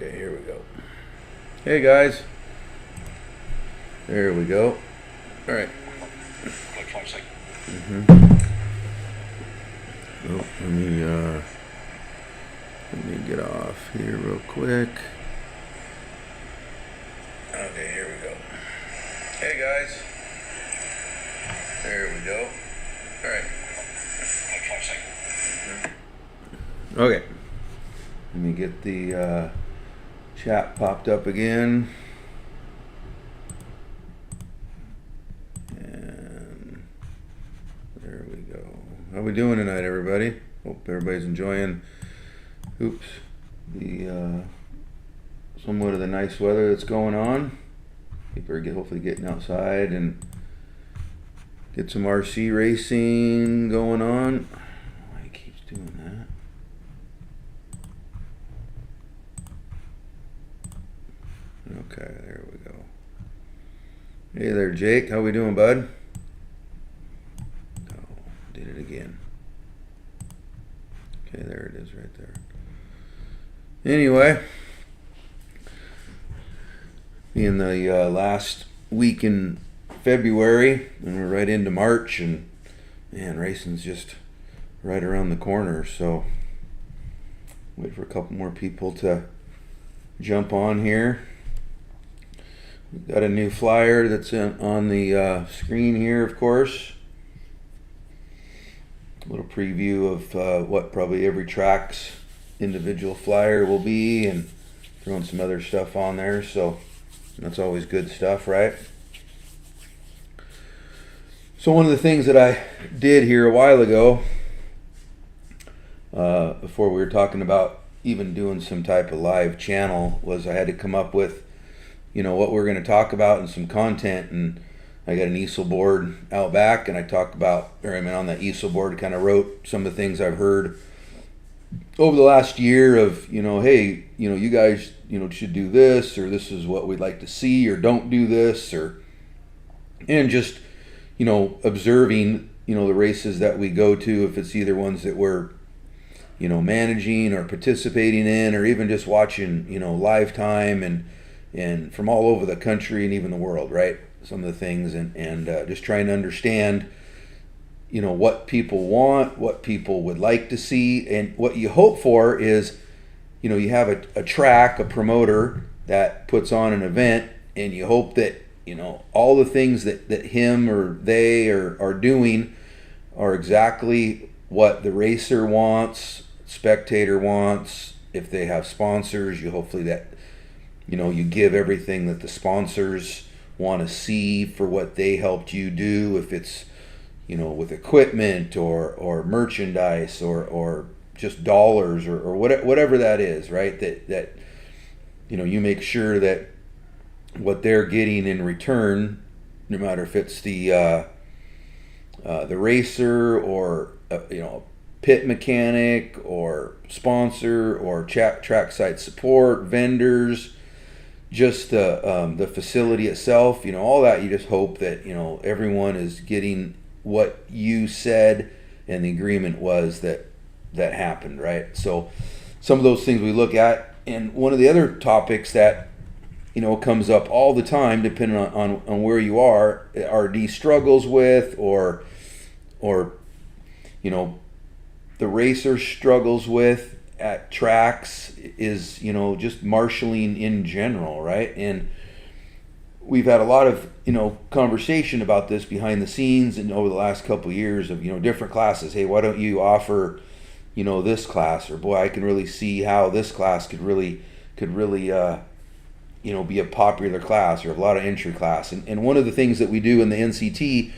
Okay, here we go. Hey guys. There we go. All right. Oh, let me get off here real quick. Okay, here we go. Hey guys. There we go. All right. Okay. Let me get the chat popped up again. And there we go. How we doing tonight, everybody? Hope everybody's enjoying the somewhat of the nice weather that's going on. People are hopefully getting outside and get some RC racing going on. Why he keeps doing that? Okay, there we go. Hey there, Jake. How we doing, bud? Oh, did it again. Okay, there it is right there. Anyway, in the last week in February, and we're right into March, and man, racing's just right around the corner, so wait for a couple more people to jump on here. We've got a new flyer that's on the screen here, of course. A little preview of what probably every track's individual flyer will be, and throwing some other stuff on there, so that's always good stuff, right? So one of the things that I did here a while ago, before we were talking about even doing some type of live channel, was I had to come up with what we're going to talk about and some content. And I got an easel board out back, and I talked about, on that easel board, kind of wrote some of the things I've heard over the last year of, hey, you guys, should do this, or this is what we'd like to see, or don't do this, and just, observing, the races that we go to, if it's either ones that we're, managing or participating in, or even just watching, live time and from all over the country and even the world, right? Some of the things, and just trying to understand, what people want, what people would like to see, and what you hope for is, you have a track, a promoter that puts on an event, and you hope that, all the things that him or they are doing are exactly what the racer wants, spectator wants. If they have sponsors, you hopefully that you give everything that the sponsors want to see for what they helped you do, if it's with equipment or merchandise or just dollars or whatever that is, right? That you make sure that what they're getting in return, no matter if it's the racer or pit mechanic or sponsor or trackside support, vendors, just the facility itself, all that. You just hope that everyone is getting what you said and the agreement was that happened, right? So some of those things we look at, and one of the other topics that comes up all the time, depending on where you are, RD struggles with, or the racer struggles with at tracks, is just marshaling in general, right? And we've had a lot of conversation about this behind the scenes and over the last couple of years of different classes. Hey, why don't you offer this class? Or boy, I can really see how this class could really be a popular class, or a lot of entry class. And one of the things that we do in the NCT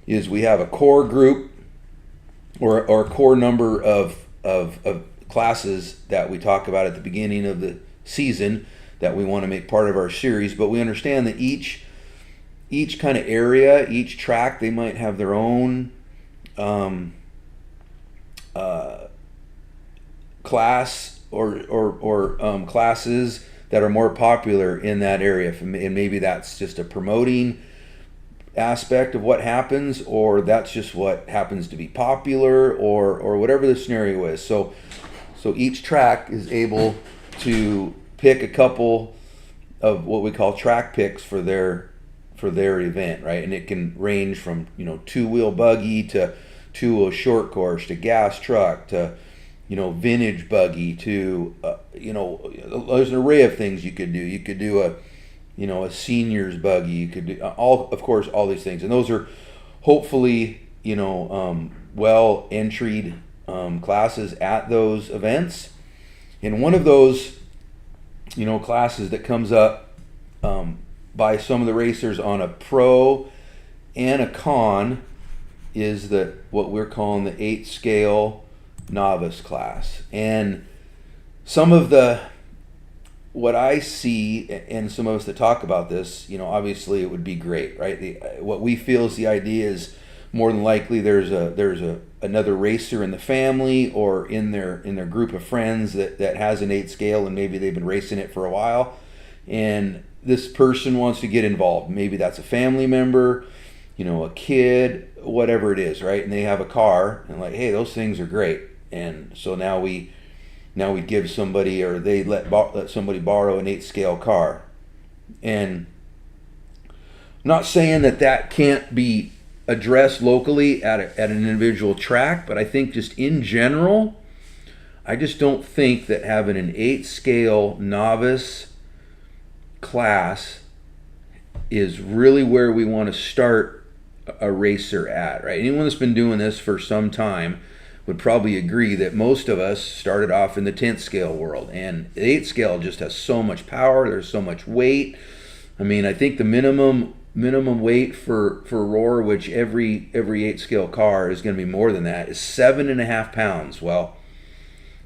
is we have a core group or a core number of classes that we talk about at the beginning of the season that we want to make part of our series. But we understand that each kind of area, each track, they might have their own class or classes that are more popular in that area, and maybe that's just a promoting aspect of what happens, or that's just what happens to be popular, or whatever the scenario is. So each track is able to pick a couple of what we call track picks for their event, right? And it can range from, you know, 2-wheel buggy to a short course to gas truck to, you know, vintage buggy to, you know, there's an array of things you could do. You could do a senior's buggy. You could do all these things, and those are hopefully, you know, well entried classes at those events. And one of those, you know, classes that comes up by some of the racers on a pro and a con is what we're calling the 8 scale novice class. And some of what I see, and some of us that talk about this, you know, obviously it would be great, right? What we feel is the idea is more than likely there's another racer in the family or in their group of friends that has an 8 scale, and maybe they've been racing it for a while, and this person wants to get involved. Maybe that's a family member, you know, a kid, whatever it is, right? And they have a car, and like, hey, those things are great. And so now we give somebody, or they let somebody borrow an 8 scale car. And I'm not saying that can't be addressed locally at an individual track, but I think just in general, I just don't think that having an 8 scale novice class is really where we want to start a racer at, right? Anyone that's been doing this for some time would probably agree that most of us started off in the 10th scale world, and the 8 scale just has so much power. There's so much weight. I mean, I think the minimum weight for Roar, which every 8 scale car is going to be more than that, is 7.5 pounds. Well,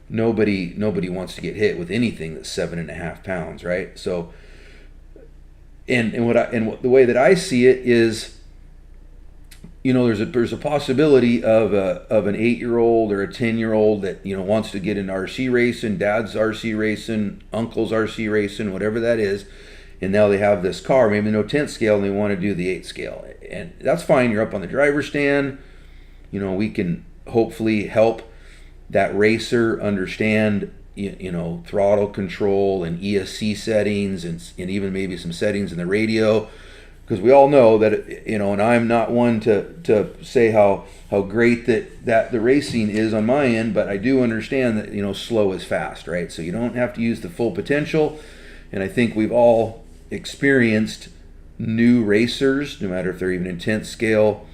nobody wants to get hit with anything that's 7.5 pounds, right? So, and the way that I see it is, you know, there's a possibility of an 8-year-old or a 10-year-old that, you know, wants to get in RC racing, dad's RC racing, uncle's RC racing, whatever that is, and now they have this car, maybe no 10th scale, and they want to do the 8 scale, and that's fine. You're up on the driver's stand. You know, we can hopefully help that racer understand, you know, throttle control and ESC settings, and even maybe some settings in the radio. Because we all know that, you know, and I'm not one to say how great that the racing is on my end, but I do understand that, you know, slow is fast, right? So you don't have to use the full potential. And I think we've all experienced new racers, no matter if they're even in 10th scale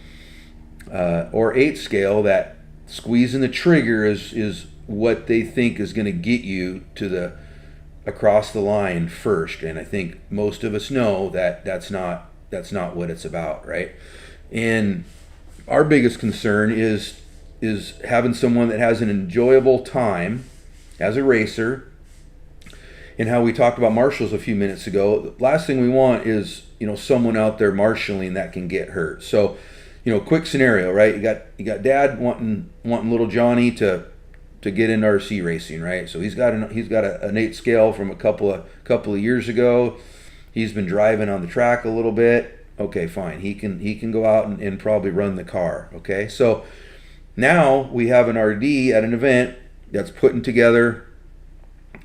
or 8th scale, that squeezing the trigger is what they think is going to get you to across the line first. And I think most of us know that that's not what it's about, right? And our biggest concern is having someone that has an enjoyable time as a racer. And how we talked about marshals a few minutes ago, the last thing we want is, you know, someone out there marshaling that can get hurt. So, you know, quick scenario, right? You got dad wanting little Johnny to get into RC racing, right? So he's got an 8 scale from a couple of years ago. He's been driving on the track a little bit. Okay, fine. He can go out and probably run the car. Okay, so now we have an RD at an event that's putting together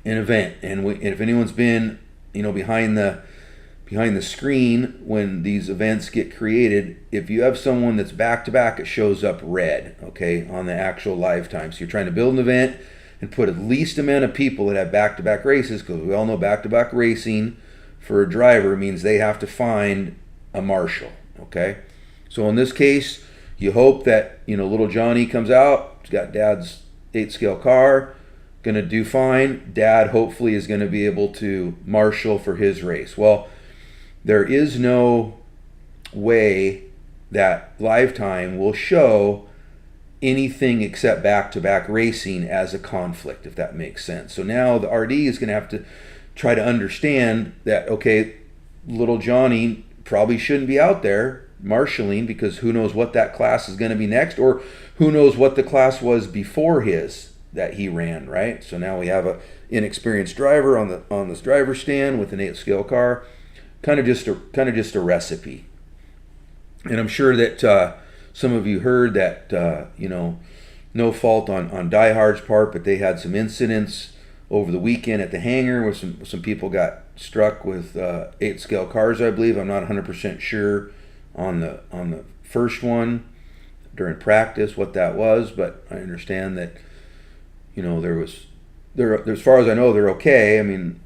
an event, and if anyone's been, you know, behind the screen when these events get created, if you have someone that's back to back, it shows up red, okay, on the actual live time. So you're trying to build an event and put at least amount of people that have back to back races, because we all know back to back racing for a driver means they have to find a marshal, okay? So in this case, you hope that, you know, little Johnny comes out, he's got dad's 8 scale car, gonna do fine. Dad hopefully is gonna be able to marshal for his race. Well, there is no way that live time will show anything except back-to-back racing as a conflict, if that makes sense. So now the RD is gonna have to try to understand that, okay, little Johnny probably shouldn't be out there marshaling, because who knows what that class is going to be next, or who knows what the class was before his that he ran, right? So now we have a inexperienced driver on this driver stand with an 8 scale car, kind of just a recipe. And I'm sure that some of you heard that, you know, no fault on Die Hard's part, but they had some incidents over the weekend at the hangar where some people got struck with 8-scale cars, I believe. I'm not 100% sure on the first one during practice what that was, but I understand that, you know, as far as I know, they're okay. I mean,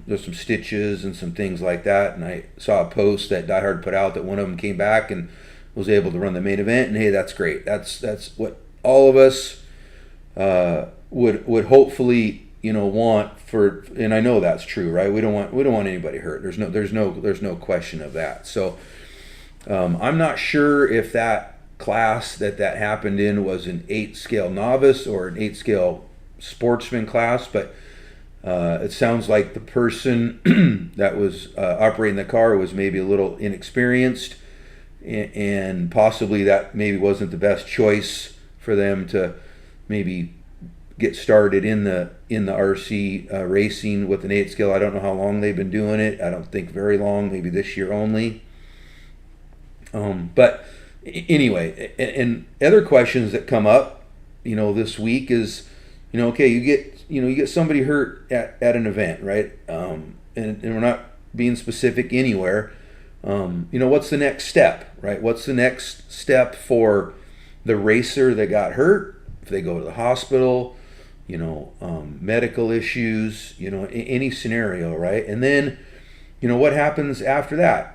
there's some stitches and some things like that, and I saw a post that Die Hard put out that one of them came back and was able to run the main event, and hey, that's great. That's what all of us would hopefully, you know, want for, and I know that's true, right? We don't want anybody hurt. There's no question of that. So I'm not sure if that class that happened in was an 8-scale novice or an 8-scale sportsman class, but it sounds like the person that was operating the car was maybe a little inexperienced, and possibly that maybe wasn't the best choice for them to maybe get started in the RC racing with an 8-scale. I don't know how long they've been doing it. I don't think very long, maybe this year only. But anyway, and other questions that come up, you know, this week is, you know, okay, you get somebody hurt at an event, right? And we're not being specific anywhere. You know, what's the next step, right? What's the next step for the racer that got hurt? If they go to the hospital, you know, medical issues, you know, any scenario, right? And then, you know, what happens after that?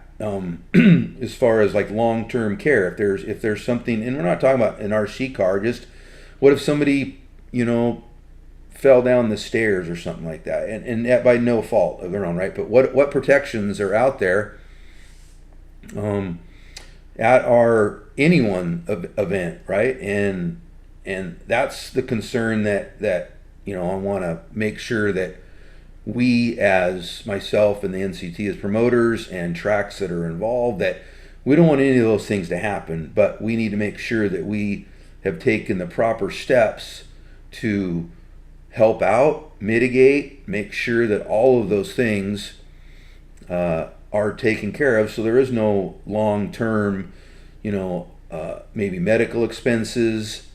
As far as like long-term care, if there's something, and we're not talking about an RC car, just what if somebody, you know, fell down the stairs or something like that, and that by no fault of their own, right? But what protections are out there at our anyone event, right? And that's the concern that you know, I want to make sure that we, as myself and the NCT as promoters and tracks that are involved, that we don't want any of those things to happen, but we need to make sure that we have taken the proper steps to help out, mitigate, make sure that all of those things are taken care of, so there is no long-term, you know, maybe medical expenses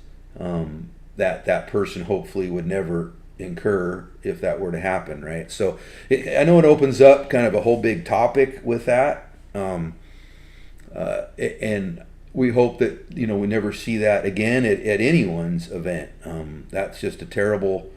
that person hopefully would never incur if that were to happen, right? So I know it opens up kind of a whole big topic with that, and we hope that, you know, we never see that again at anyone's event. That's just a terrible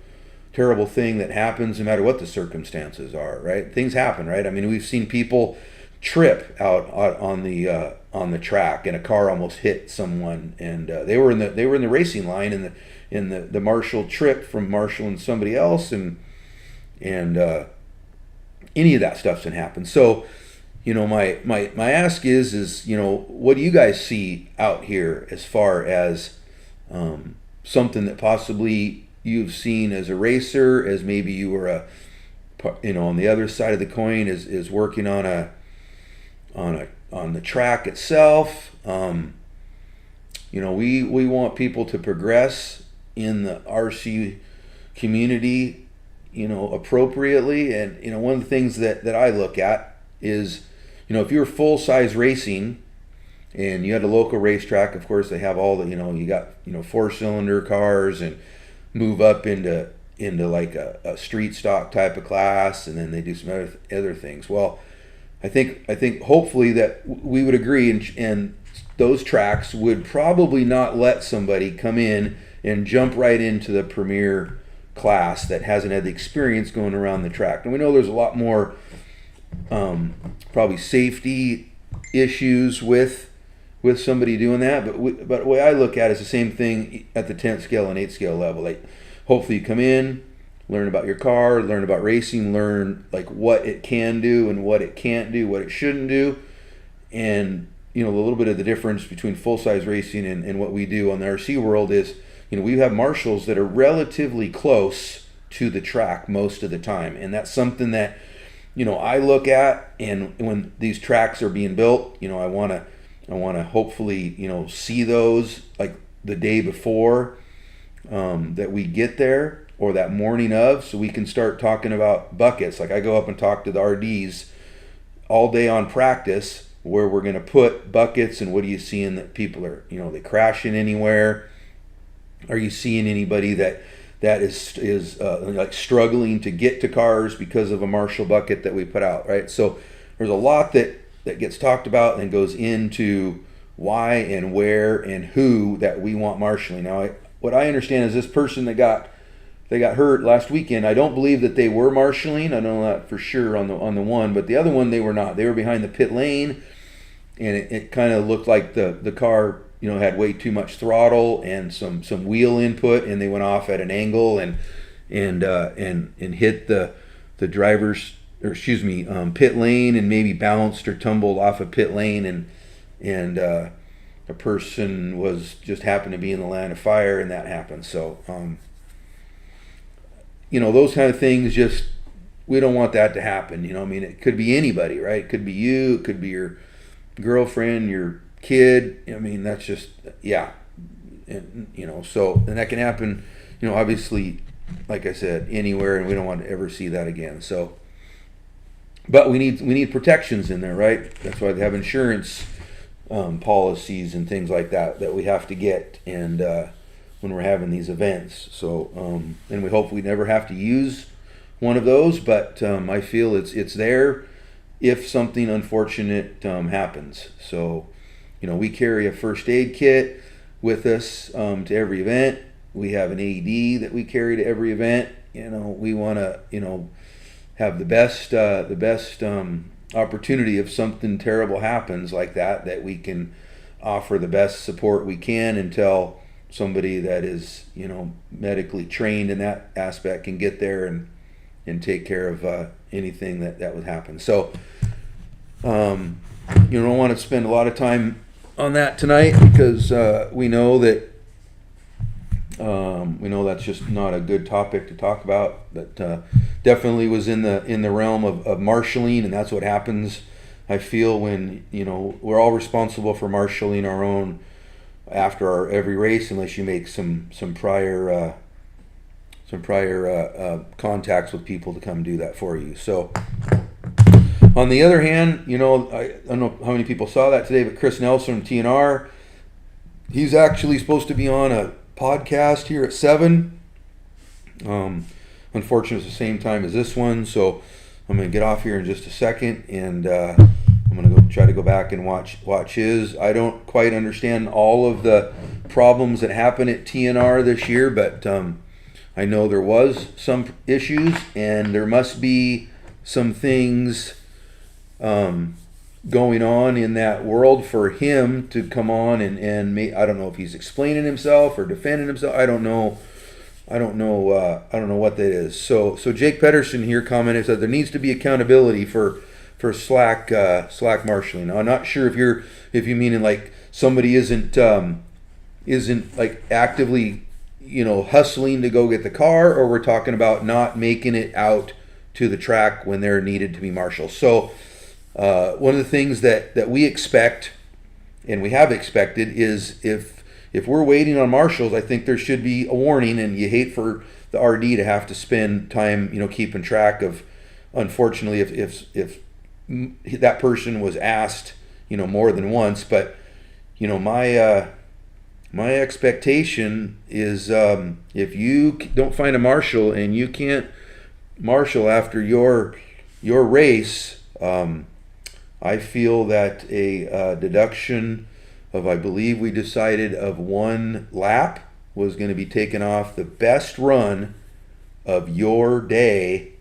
thing that happens no matter what the circumstances are, right? Things happen, right? I mean, we've seen people trip out on the track, and a car almost hit someone, and they were in the racing line, in the Marshall trip from Marshall and somebody else, and any of that stuff's gonna happen. So, you know, my ask is, you know, what do you guys see out here as far as something that possibly you've seen as a racer, as maybe you were you know, on the other side of the coin is working on the track itself. You know, we want people to progress in the RC community, you know, appropriately. And, you know, one of the things that I look at is, you know, if you're full-size racing and you had a local racetrack, of course they have all the, you know, you got, you know, 4-cylinder cars, and move up into like a street stock type of class, and then they do some other things. Well, I think hopefully that we would agree, and those tracks would probably not let somebody come in and jump right into the premier class that hasn't had the experience going around the track. And we know there's a lot more probably safety issues with somebody doing that, but the way I look at it is the same thing at the 10th scale and 8th scale level. Like, hopefully you come in, learn about your car, learn about racing, learn like what it can do and what it can't do, what it shouldn't do, and, you know, a little bit of the difference between full-size racing and what we do on the RC world is, you know, we have marshals that are relatively close to the track most of the time, and that's something that, you know, I look at, and when these tracks are being built, you know, I want to hopefully, you know, see those like the day before that we get there, or that morning of, so we can start talking about buckets. Like, I go up and talk to the RDs all day on practice, where we're going to put buckets, and what are you seeing that people are, you know, they crashing anywhere? Are you seeing anybody that is like struggling to get to cars because of a marshal bucket that we put out, right? So there's a lot that gets talked about and goes into why and where and who that we want marshaling. Now, what I understand is this person that got hurt last weekend, I don't believe that they were marshaling. I don't know that for sure on the one, but the other one they were not. They were behind the pit lane, and it kind of looked like the car, had way too much throttle and some wheel input, and they went off at an angle and hit the driver's, pit lane, and maybe bounced or tumbled off of pit lane, and a person was just happened to be in the line of fire, and that happened. So those kind of things, just we don't want that to happen. It could be anybody, right? It could be you, it could be your girlfriend, your kid. That's just, yeah. And and that can happen, obviously, like I said, anywhere, and we don't want to ever see that again. So, but we need protections in there, right? That's why they have insurance policies and things like that we have to get, and when we're having these events. So, and we hope we never have to use one of those, but I feel it's there if something unfortunate happens. So, we carry a first aid kit with us to every event. We have an AED that we carry to every event. We want to, have the best opportunity if something terrible happens like that we can offer the best support we can until somebody that is, medically trained in that aspect can get there and take care of anything that would happen. So, don't want to spend a lot of time on that tonight, because we know that's just not a good topic to talk about. But definitely was in the realm of marshaling, and that's what happens. I feel when we're all responsible for marshaling our own after our every race, unless you make some prior contacts with people to come do that for you. So, on the other hand, I don't know how many people saw that today, but Chris Nelson from TNR, he's actually supposed to be on a podcast here at 7. Unfortunately, it's the same time as this one, so I'm going to get off here in just a second, and I'm going to try to go back and watch his. I don't quite understand all of the problems that happened at TNR this year, but I know there was some issues, and there must be some things going on in that world for him to come on and I don't know if he's explaining himself or defending himself. I don't know what that is. So Jake Pedersen here commented that there needs to be accountability for slack marshaling. Now, I'm not sure if you mean in like somebody isn't like actively hustling to go get the car, or we're talking about not making it out to the track when they're needed to be marshaled. So one of the things that we expect, and we have expected, is if we're waiting on marshals, I think there should be a warning, and you hate for the RD to have to spend time, keeping track of, unfortunately, if that person was asked, more than once. But, my expectation is if you don't find a marshal and you can't marshal after your race, I feel that a deduction of, I believe we decided, of 1 lap was going to be taken off the best run of your day,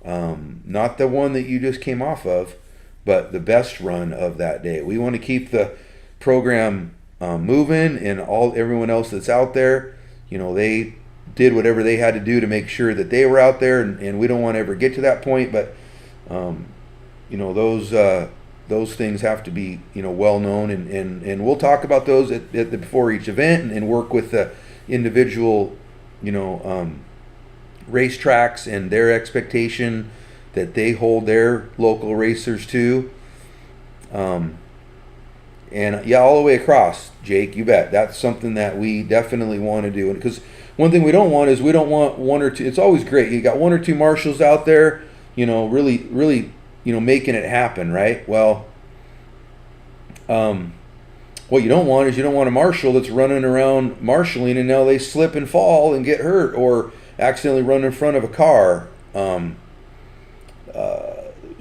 not the one that you just came off of, but the best run of that day. We want to keep the program moving, and everyone else that's out there, they did whatever they had to do to make sure that they were out there, and we don't want to ever get to that point. But those things have to be well known, and we'll talk about those before each event, and work with the individual racetracks and their expectation that they hold their local racers to. And yeah, all the way across, Jake, you bet. That's something that we definitely want to do. And because one thing we don't want is, we don't want 1 or 2. It's always great. You got 1 or 2 marshals out there, really, making it happen, right? Well, What you don't want is you don't want a marshal that's running around marshaling and now they slip and fall and get hurt or accidentally run in front of a car.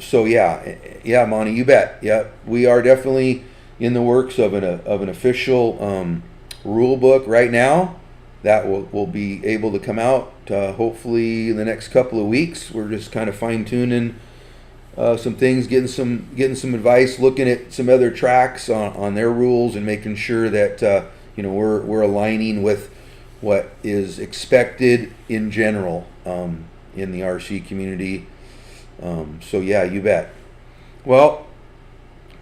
So yeah, Monty, you bet. Yeah, we are definitely in the works of an official rule book right now that will be able to come out hopefully in the next couple of weeks. We're just kind of fine tuning some things, getting some advice, looking at some other tracks on their rules, and making sure that we're aligning with what is expected in general in the RC community. So yeah, you bet. Well,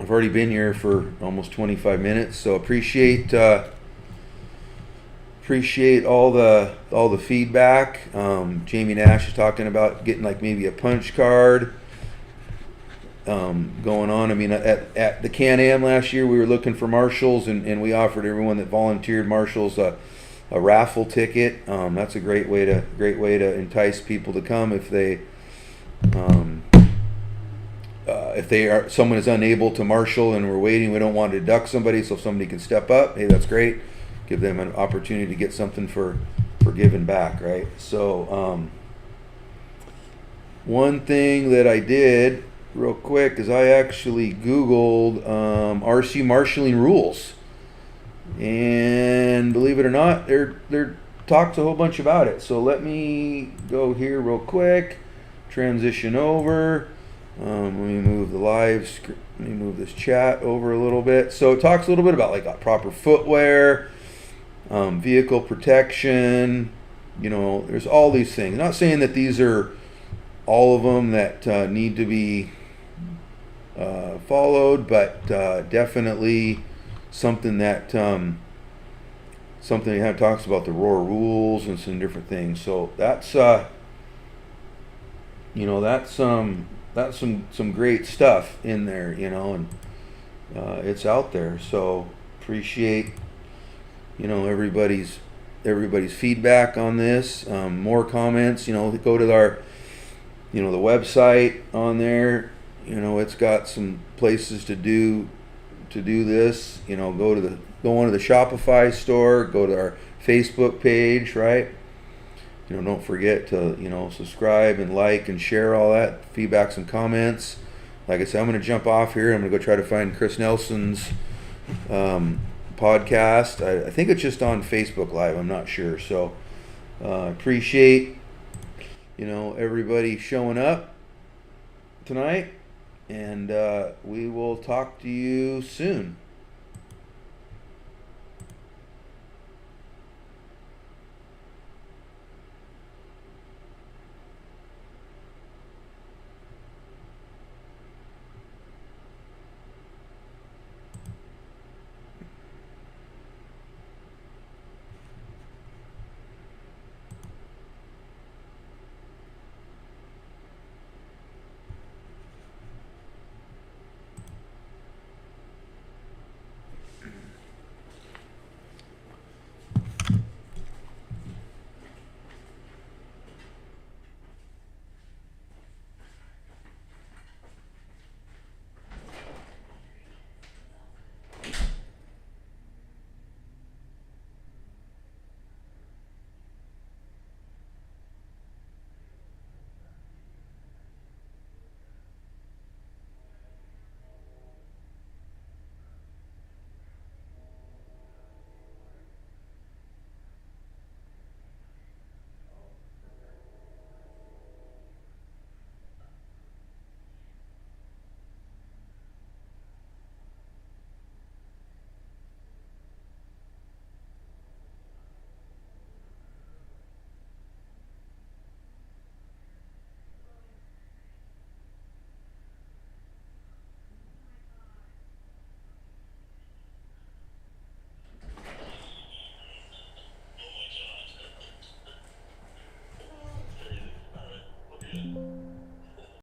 I've already been here for almost 25 minutes, so appreciate all the feedback. Jamie Nash is talking about getting like maybe a punch card going on. I mean, at the Can-Am last year, we were looking for marshals, and we offered everyone that volunteered marshals a raffle ticket. That's a great way to entice people to come if someone is unable to marshal and we're waiting, we don't want to deduct somebody, so if somebody can step up, hey, that's great. Give them an opportunity to get something for giving back, right? So one thing that I did real quick is I actually Googled RC marshaling rules, and believe it or not, there talks a whole bunch about it. So let me go here real quick, transition over. Let me move the live screen. Let me move this chat over a little bit. So it talks a little bit about like proper footwear, vehicle protection. There's all these things. I'm not saying that these are all of them that need to be followed, but definitely something that kind of talks about the NORA rules and some different things. So that's some great stuff in there, and it's out there. So appreciate everybody's feedback on this. More comments, go to our the website on there. It's got some places to do this. Go onto the Shopify store, go to our Facebook page, right? Don't forget to subscribe and like and share all that, feedbacks and comments. Like I said, I'm going to jump off here. I'm going to go try to find Chris Nelson's podcast. I think it's just on Facebook Live. I'm not sure. So appreciate everybody showing up tonight, and we will talk to you soon.